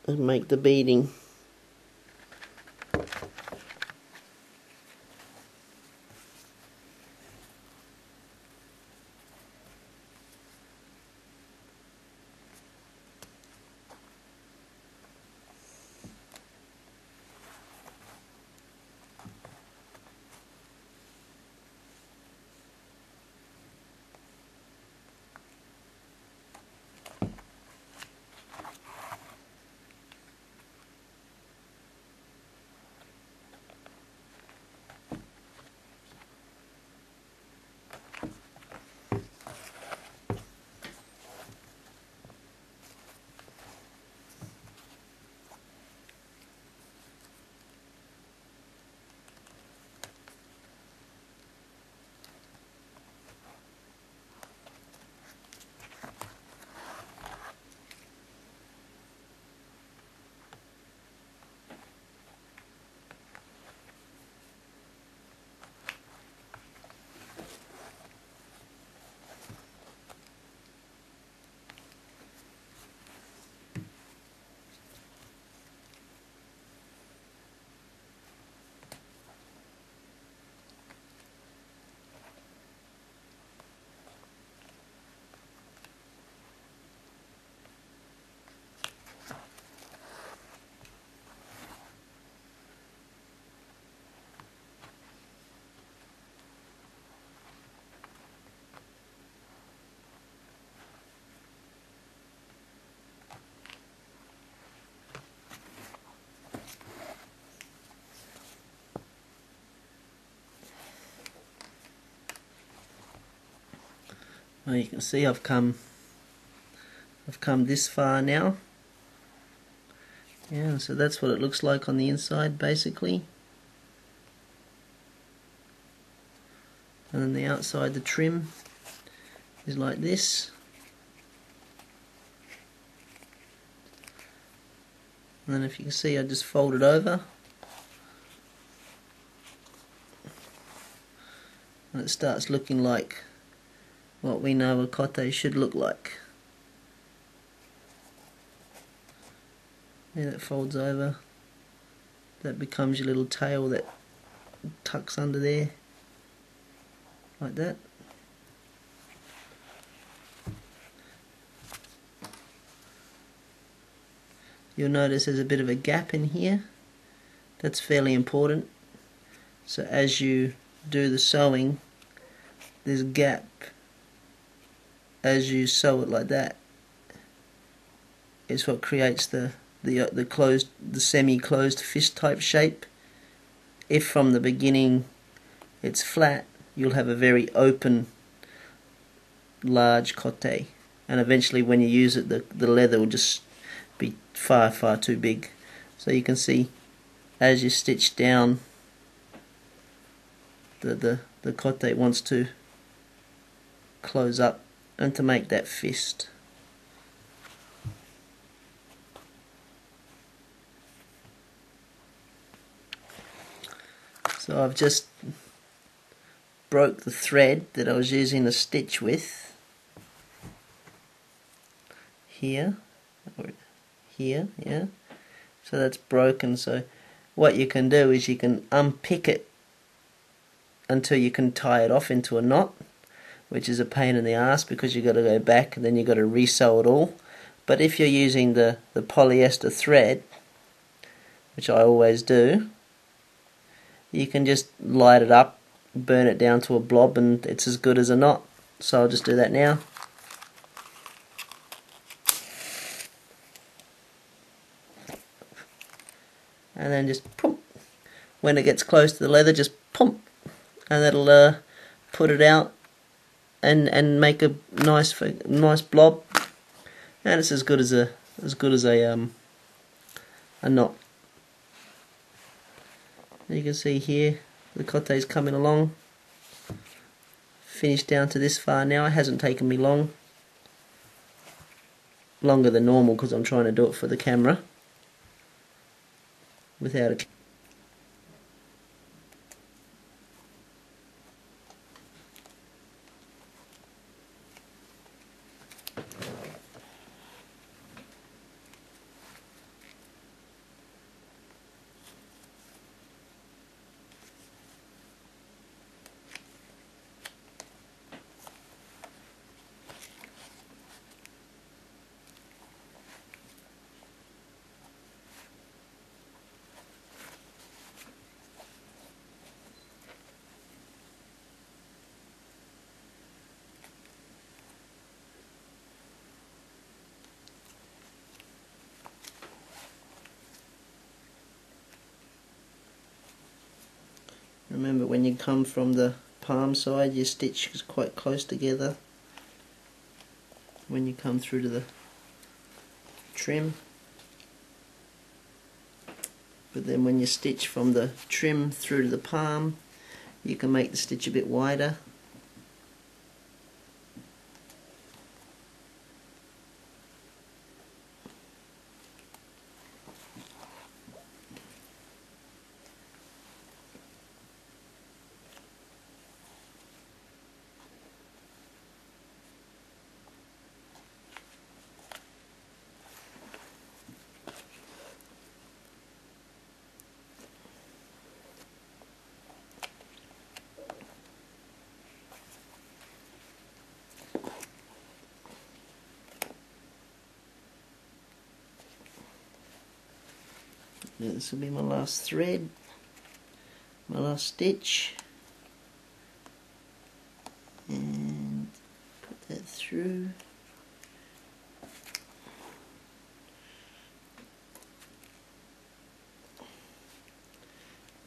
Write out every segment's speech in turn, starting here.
and make the beading. Well, you can see I've come this far now. Yeah, so that's what it looks like on the inside basically. And then the outside, the trim is like this. And then if you can see, I just fold it over. And it starts looking like what we know a kote should look like. Yeah, that folds over. That becomes your little tail that tucks under there, like that. You'll notice there's a bit of a gap in here. That's fairly important. So as you do the sewing, there's a gap as you sew it like that. It's what creates the closed, the semi-closed fist type shape. If from the beginning it's flat, you'll have a very open, large kote, and eventually when you use it, the leather will just be far too big. So you can see as you stitch down, the kote wants to close up and to make that fist. So I've just broke the thread that I was using to stitch with here, yeah. So that's broken. So what you can do is you can unpick it until you can tie it off into a knot, which is a pain in the ass because you've got to go back and then you've got to resew it all. But if you're using the polyester thread, which I always do, you can just light it up, burn it down to a blob, and it's as good as a knot. So I'll just do that now. And then just pump. When it gets close to the leather, just pump, and that'll put it out and make a nice blob. And it's as good as a knot. You can see here the kote is coming along. Finished down to this far now. It hasn't taken me long. Longer than normal because I'm trying to do it for the camera without a Remember, when you come from the palm side, your stitch is quite close together when you come through to the trim, but then when you stitch from the trim through to the palm, you can make the stitch a bit wider. Now this will be my last thread, my last stitch, and put that through.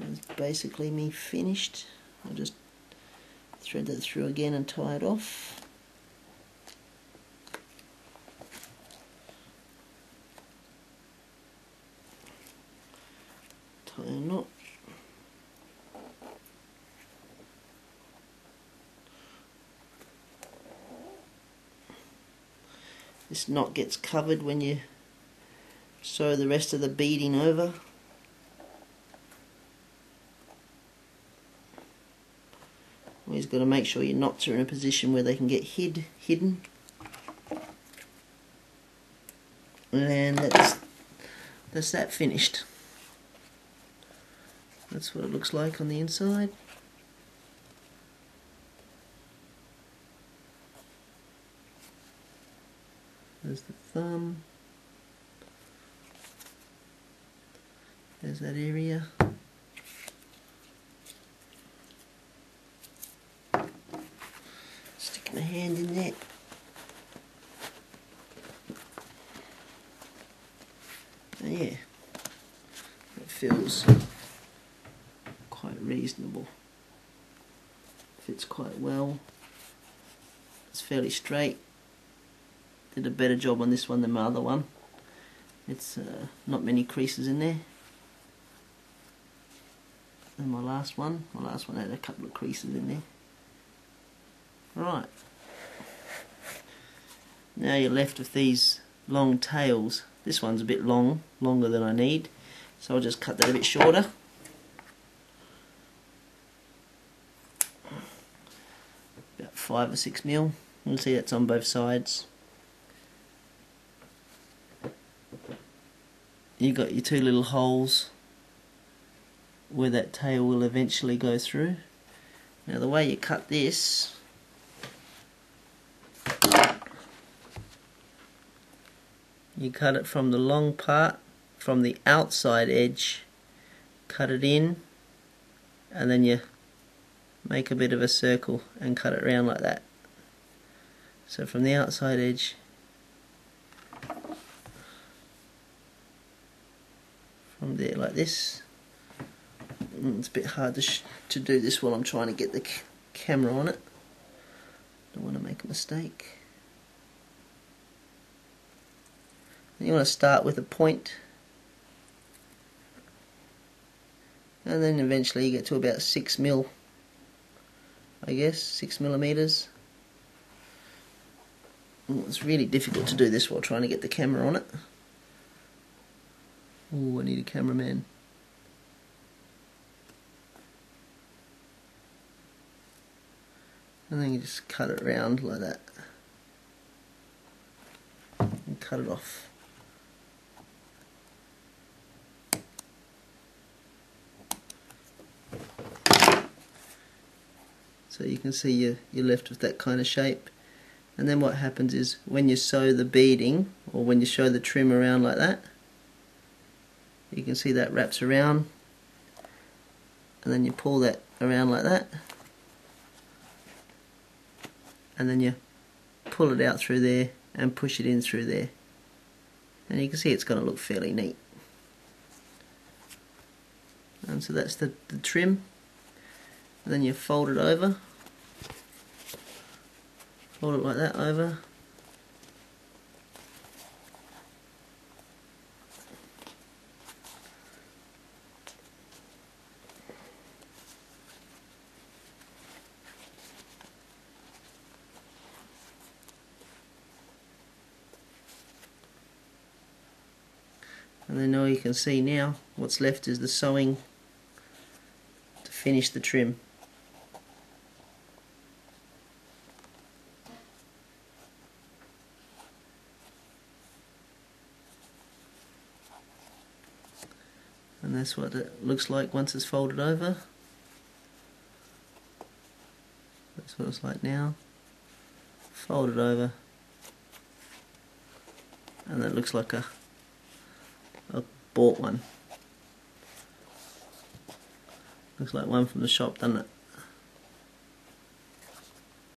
That's basically me finished. I'll just thread that through again and tie it off. Tie a knot. This knot gets covered when you sew the rest of the beading over. Always got to make sure your knots are in a position where they can get hidden. And that's that finished. That's what it looks like on the inside. There's the thumb. There's that area. Stick my hand in there. And yeah, it feels quite reasonable. Fits quite well. It's fairly straight. Did a better job on this one than my other one. It's not many creases in there. And my last one had a couple of creases in there. Right. Now you're left with these long tails. This one's a bit longer than I need, so I'll just cut that a bit shorter. About 5 or 6 mil. You'll see that's on both sides. You've got your two little holes where that tail will eventually go through. Now the way you cut this, you cut it from the long part, from the outside edge, cut it in, and then you make a bit of a circle and cut it round like that. So from the outside edge, from there like this. It's a bit hard to do this while I'm trying to get the camera on it. Don't want to make a mistake. And you want to start with a point, and then eventually you get to about 6 mil, I guess, 6 millimeters. It's really difficult to do this while trying to get the camera on it. Oh, I need a cameraman. And then you just cut it round like that and cut it off. So you can see you're left with that kind of shape. And then what happens is when you sew the beading, or when you sew the trim around like that, you can see that wraps around, and then you pull that around like that, and then you pull it out through there and push it in through there, and you can see it's going to look fairly neat. And so that's the trim. and then you fold it over, fold it like that over, and then all you can see now, what's left is the sewing to finish the trim. And that's what it looks like once it's folded over. That's what it's like now. Fold it over, and it looks like a bought one. Looks like one from the shop, doesn't it?